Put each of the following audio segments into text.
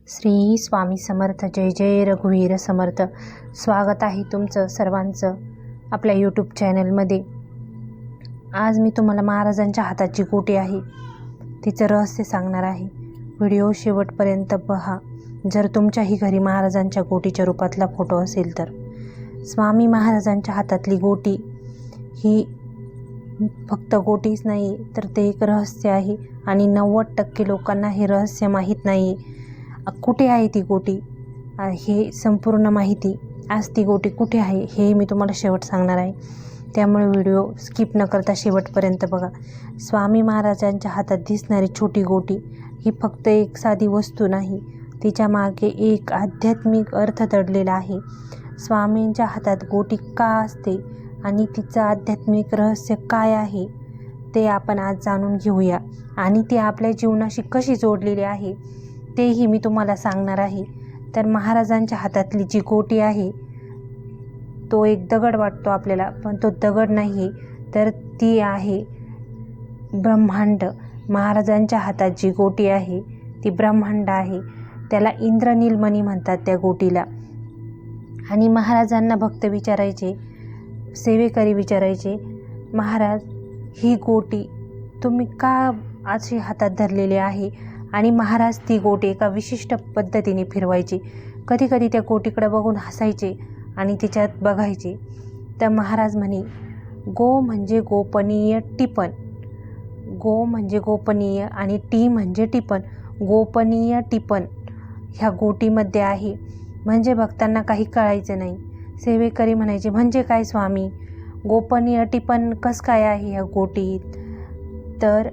श्री स्वामी समर्थ. जय जय रघुवीर समर्थ. स्वागत आहे तुमचं सर्वांचं आपल्या यूट्यूब चॅनलमध्ये. आज मी तुम्हाला महाराजांच्या हाताची गोटी आहे तिचं रहस्य सांगणार आहे. व्हिडिओ शेवटपर्यंत पहा. जर तुमच्याही घरी महाराजांच्या गोटीच्या रूपातला फोटो असेल तर. स्वामी महाराजांच्या हातातली गोटी ही फक्त गोटीच नाही तर ते एक रहस्य आहे आणि 90% लोकांना हे रहस्य माहीत नाही. कुठे आहे ती गोटी हे संपूर्ण माहिती, आज ती गोटी कुठे आहे हे मी तुम्हाला शेवट सांगणार आहे. त्यामुळे व्हिडिओ स्किप न करता शेवटपर्यंत बघा. स्वामी महाराजांच्या हातात दिसणारी छोटी गोटी ही फक्त एक साधी वस्तू नाही, तिच्या मागे एक आध्यात्मिक अर्थ दडलेला आहे. स्वामींच्या हातात गोटी का असते आणि तिचं आध्यात्मिक रहस्य काय आहे ते आपण आज जाणून घेऊया. आणि ती आपल्या जीवनाशी कशी जोडलेली आहे तेही मी तुम्हाला सांगणार आहे. तर महाराजांच्या हातातली जी गोटी आहे तो एक दगड वाटतो आपल्याला, पण तो दगड नाही तर ती आहे ब्रह्मांड. महाराजांच्या हातात जी गोटी आहे ती ब्रह्मांड आहे. त्याला इंद्रनीलमणी म्हणतात त्या गोटीला. आणि महाराजांना भक्त विचारायचे, सेवेकरी विचारायचे, महाराज ही गोटी तुम्ही का अशी हातात धरलेली आहे? आणि महाराज ती गोटी एका विशिष्ट पद्धतीने फिरवायची. कधीकधी त्या गोटीकडे बघून हसायचे आणि तिच्यात बघायचे. तर महाराज म्हणे, गो म्हणजे गोपनीय टिपण, गो म्हणजे गोपनीय आणि टी म्हणजे टिपण. गोपनीय टिपण ह्या गोटीमध्ये आहे. म्हणजे भक्तांना काही कळायचं नाही. सेवेकरी म्हणायचे, म्हणजे काय स्वामी, गोपनीय टिपण कसं काय आहे ह्या गोटीत? तर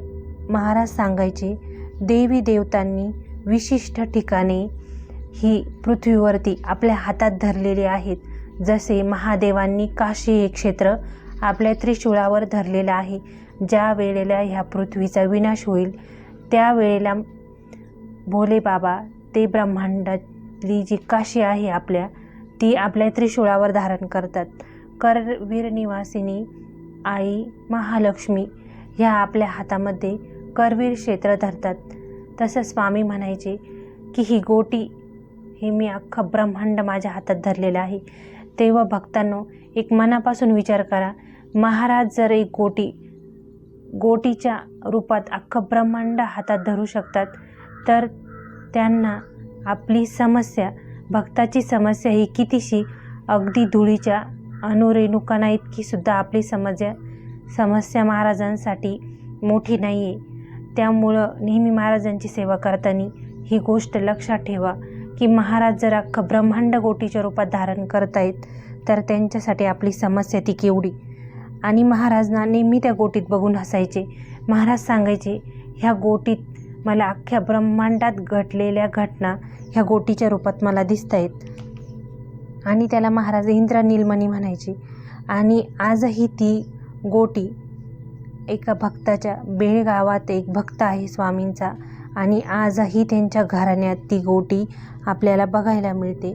महाराज सांगायचे, देवी देवतांनी विशिष्ट ठिकाणे ही पृथ्वीवरती आपल्या हातात धरलेली आहेत. जसे महादेवांनी काशी हे क्षेत्र आपल्या त्रिशूळावर धरलेलं आहे. ज्या वेळेला ह्या पृथ्वीचा विनाश होईल त्यावेळेला भोले बाबा ते ब्रह्मांडातली जी काशी आहे आपल्या ती आपल्या त्रिशूळावर धारण करतात. करवीर निवासिनी आई महालक्ष्मी ह्या आपल्या हातामध्ये करवीर क्षेत्र धरतात. तसं स्वामी म्हणायचे की ही गोटी हे मी अख्खं ब्रह्मांड माझ्या हातात धरलेलं आहे. तेव्हा भक्तांनो एक मनापासून विचार करा, महाराज जर एक गोटीच्या रूपात अख्खं ब्रह्मांड हातात धरू शकतात तर त्यांना आपली समस्या, भक्ताची समस्या ही कितीशी, अगदी धुळीच्या अणुरेणुकांना इतकी सुद्धा आपली समस्या महाराजांसाठी मोठी नाही आहे. त्यामुळं नेहमी महाराजांची सेवा करताना ही गोष्ट लक्षात ठेवा की महाराज जर अख्खं ब्रह्मांड गोटीच्या रूपात धारण करतायत तर त्यांच्यासाठी आपली समस्या ती केवढी. आणि महाराजांना नेहमी त्या गोटीत बघून हसायचे. महाराज सांगायचे, ह्या गोटीत मला अख्ख्या ब्रह्मांडात घडलेल्या घटना ह्या गोटीच्या रूपात मला दिसत आहेत. आणि त्याला महाराज इंद्रनीलमणी म्हणायचे. आणि आजही ती गोटी एका भक्ताच्या, बेळ गावात एक भक्त आहे स्वामींचा, आणि आजही त्यांच्या घराण्यात ती गोटी आपल्याला बघायला मिळते.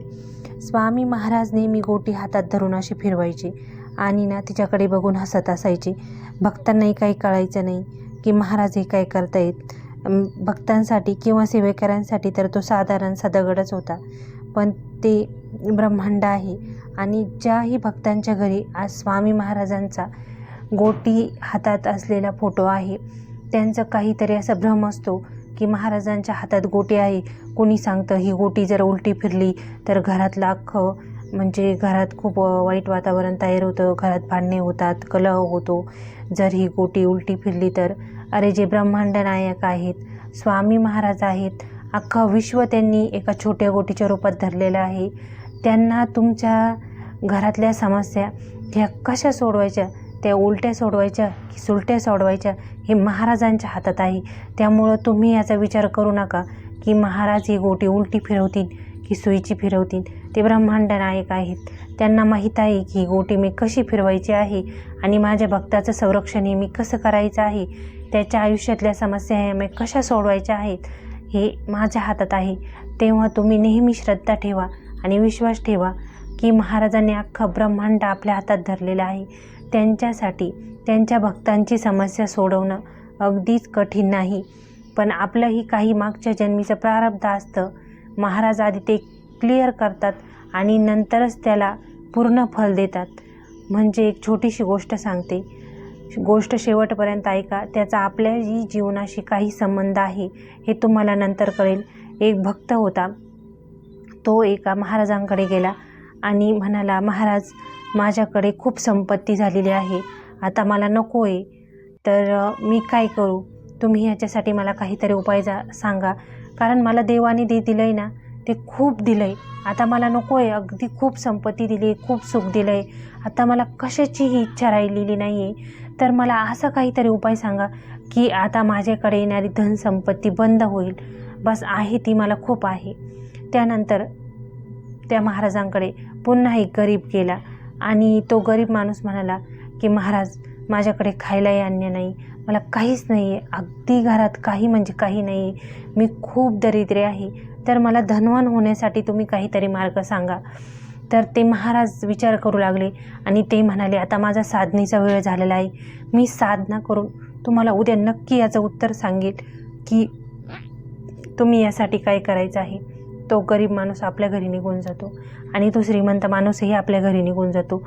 स्वामी महाराज नेहमी गोटी हातात धरून अशी फिरवायचे आणि तिच्याकडे बघून हसत असायचे. भक्तांनाही काही कळायचं नाही की महाराज हे काय करतायत. भक्तांसाठी किंवा सेवेकऱ्यांसाठी तर तो साधारणसा दगडच होता, पण ते ब्रह्मांड आहे. आणि ज्याही भक्तांच्या घरी आज स्वामी महाराजांचा गोटी हातात असलेला फोटो आहे त्यांचं काहीतरी असा भ्रम असतो की महाराजांच्या हातात गोटी आहे. कोणी सांगतं ही गोटी जर उलटी फिरली तर घरातलं अख्खं, म्हणजे घरात खूप वाईट वातावरण तयार होतं, घरात भांडणे होतात, कलह होतो जर ही गोटी उलटी फिरली तर. अरे जे ब्रह्मांड नायक आहेत, स्वामी महाराज आहेत, अख्खं विश्व त्यांनी एका छोट्या गोटीच्या रूपात धरलेलं आहे. त्यांना तुमच्या घरातल्या समस्या ह्या कशा सोडवायच्या, त्या उलट्या सोडवायच्या की सुलट्या सोडवायच्या हे महाराजांच्या हातात आहे. त्यामुळं तुम्ही याचा विचार करू नका की महाराज ही गोटी उलटी फिरवतील की सुईची फिरवतील. ते ब्रह्मांड नायक आहेत. त्यांना माहीत आहे की ही गोटी मी कशी फिरवायची आहे आणि माझ्या भक्ताचं संरक्षण हे मी कसं करायचं आहे, त्याच्या आयुष्यातल्या समस्या ह्या मी कशा सोडवायच्या आहेत हे माझ्या हातात आहे. तेव्हा तुम्ही नेहमी श्रद्धा ठेवा आणि विश्वास ठेवा की महाराजांनी अख्खं ब्रह्मांड आपल्या हातात धरलेलं आहे. त्यांच्यासाठी त्यांच्या भक्तांची समस्या सोडवणं अगदीच कठीण नाही, पण आपलंही काही मागच्या जन्मीचं प्रारब्ध असतं. महाराज आधी ते क्लिअर करतात आणि नंतरच त्याला पूर्ण फल देतात. म्हणजे एक छोटीशी गोष्ट सांगते, गोष्ट शेवटपर्यंत ऐका. त्याचा आपल्या जीवनाशी काही संबंध आहे हे तुम्हाला नंतर कळेल. एक भक्त होता, तो एका महाराजांकडे गेला आणि म्हणाला, महाराज माझ्याकडे खूप संपत्ती झालेली आहे, आता मला नको आहे, तर मी काय करू? तुम्ही ह्याच्यासाठी मला काहीतरी उपाय सांगा, कारण मला देवाने दिलं आहे ना, ते खूप दिलं आहे, आता मला नको आहे. अगदी खूप संपत्ती दिली आहे, खूप सुख दिलं आहे, आता मला कशाचीही इच्छा राहिलेली नाही आहे. तर मला असा काहीतरी उपाय सांगा की आता माझ्याकडे येणारी धनसंपत्ती बंद होईल. बस आहे ती मला खूप आहे. त्यानंतर त्या महाराजांकडे पुन्हा एक गरीब गेला आणि तो गरीब माणूस म्हणाला की महाराज माझ्याकडे खायलाही अन्न नाही, मला काहीच नाही आहे, अगदी घरात काही म्हणजे काही नाही आहे, मी खूप दरिद्री आहे, तर मला धनवान होण्यासाठी तुम्ही काहीतरी मार्ग सांगा. तर ते महाराज विचार करू लागले आणि ते म्हणाले, आता माझा साधनेचा वेळ झालेला आहे, मी साधना करून तुम्हाला उद्या नक्की याचं उत्तर सांगेल की तुम्ही यासाठी काय करायचं आहे. तो गरीब माणूस आपल्या घरी निघून जातो आणि तो श्रीमंत माणूसही आपल्या घरी निघून जातो.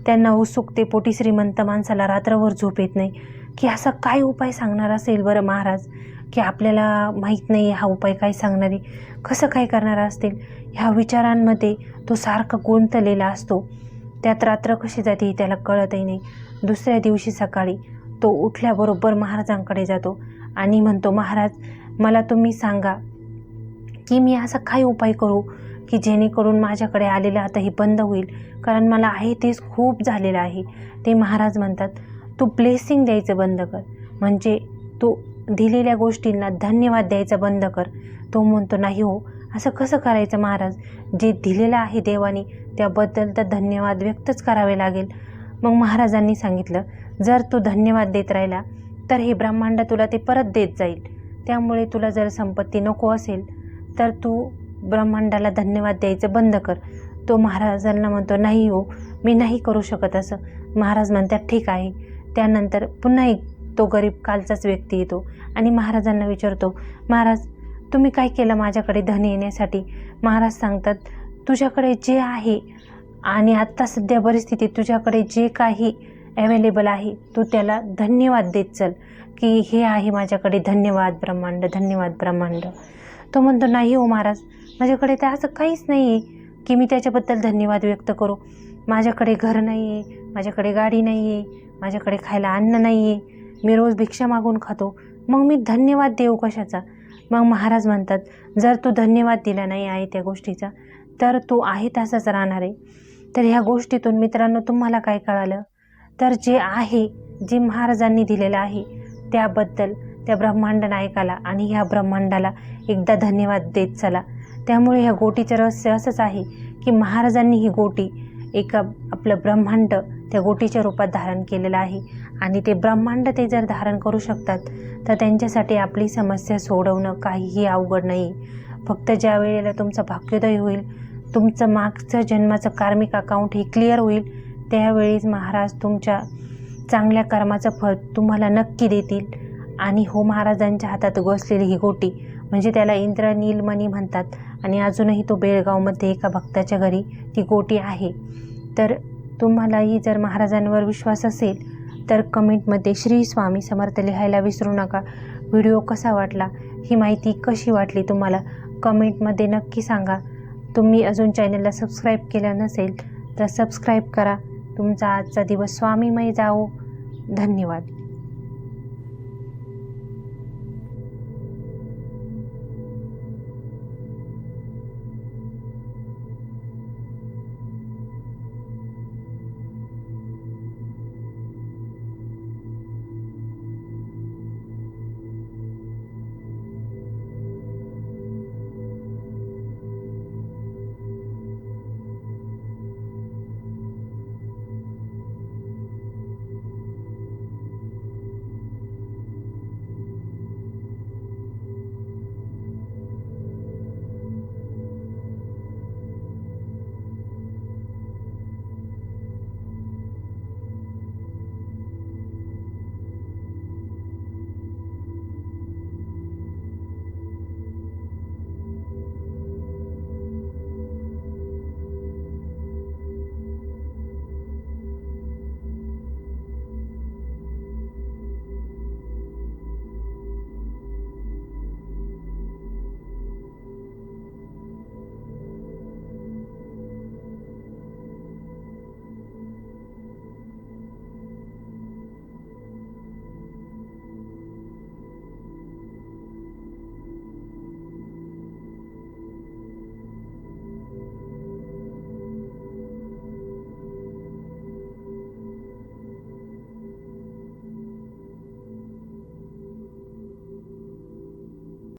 त्यांना उत्सुकतेपोटी श्रीमंत माणसाला रात्रभर झोप येत नाही की असा काय उपाय सांगणार असेल बरं महाराज, की आपल्याला माहीत नाही हा उपाय काय सांगणारे, कसं काय करणार असतील, ह्या विचारांमध्ये तो सारखा गुंतलेला असतो. त्यात रात्र कशी जाते त्याला कळतही नाही. दुसऱ्या दिवशी सकाळी तो उठल्याबरोबर महाराजांकडे जातो आणि म्हणतो, महाराज मला तुम्ही सांगा की मी असा काय उपाय करू की जेणेकरून माझ्याकडे आलेलं आता हे बंद होईल, कारण मला आहे तेच खूप झालेलं आहे. ते महाराज म्हणतात, तू ब्लेसिंग द्यायचं बंद कर, म्हणजे तू दिलेल्या गोष्टींना धन्यवाद द्यायचं बंद कर. तो म्हणतो, नाही हो, असं कसं करायचं महाराज, जे दिलेलं आहे देवाने त्याबद्दल तर धन्यवाद व्यक्तच करावे लागेल. मग महाराजांनी सांगितलं, जर तू धन्यवाद देत राहिला तर हे ब्रह्मांड तुला ते परत देत जाईल. त्यामुळे तुला जर संपत्ती नको असेल तर तू ब्रह्मांडाला धन्यवाद द्यायचं बंद कर. तो महाराजांना म्हणतो, नाही हो, मी नाही करू शकत असं. महाराज म्हणतात, ठीक आहे. त्यानंतर पुन्हा एक तो गरीब कालचाच व्यक्ती येतो आणि महाराजांना विचारतो, महाराज तुम्ही काय केलं माझ्याकडे धन येण्यासाठी? महाराज सांगतात, तुझ्याकडे जे आहे आणि आत्ता सध्या परिस्थितीत तुझ्याकडे जे काही अवेलेबल आहे तू त्याला धन्यवाद देत चल, की हे आहे माझ्याकडे, धन्यवाद ब्रह्मांड, धन्यवाद ब्रह्मांड. तो म्हणतो, नाही हो महाराज, माझ्याकडे तर असं काहीच नाही आहे की मी त्याच्याबद्दल धन्यवाद व्यक्त करू. माझ्याकडे घर नाही आहे, माझ्याकडे गाडी नाही आहे, माझ्याकडे खायला अन्न नाही आहे, मी रोज भिक्षा मागून खातो, मग मी धन्यवाद देऊ कशाचा? मग महाराज म्हणतात, जर तू धन्यवाद दिला नाही आहे त्या गोष्टीचा तर तू आहे तसाच राहणार आहे. तर ह्या गोष्टीतून मित्रांनो तुम्हाला काय कळालं, तर जे आहे, जे महाराजांनी दिलेलं आहे त्याबद्दल त्या ब्रह्मांड नायकाला आणि ह्या ब्रह्मांडाला एकदा धन्यवाद देत चला. त्यामुळे ह्या गोटीचं रहस्य असंच आहे की महाराजांनी ही गोटी एका आपलं ब्रह्मांड त्या गोटीच्या रूपात धारण केलेलं आहे आणि ते ब्रह्मांड ते जर धारण करू शकतात तर त्यांच्यासाठी आपली समस्या सोडवणं काहीही अवघड नाही. फक्त ज्या वेळेला तुमचं भाग्योदय होईल, तुमचं मागचं जन्माचं कार्मिक अकाउंट हे क्लिअर होईल, त्यावेळीच महाराज तुमच्या चांगल्या कर्माचं फळ तुम्हाला नक्की देतील. आणि हो, महाराजांच्या हातात घोसलेली ही गोटी म्हणजे त्याला इंद्रनीलमणी म्हणतात आणि अजूनही तो बेळगावमध्ये एका भक्ताच्या घरी ती गोटी आहे. तर तुम्हालाही जर महाराजांवर विश्वास असेल तर कमेंटमध्ये श्री स्वामी समर्थ लिहायला विसरू नका. व्हिडिओ कसा वाटला, ही माहिती कशी वाटली तुम्हाला कमेंटमध्ये नक्की सांगा. तुम्ही अजून चॅनलला सबस्क्राईब केलं नसेल तर सबस्क्राईब करा. तुमचा आजचा दिवस स्वामीमय जाओ. धन्यवाद.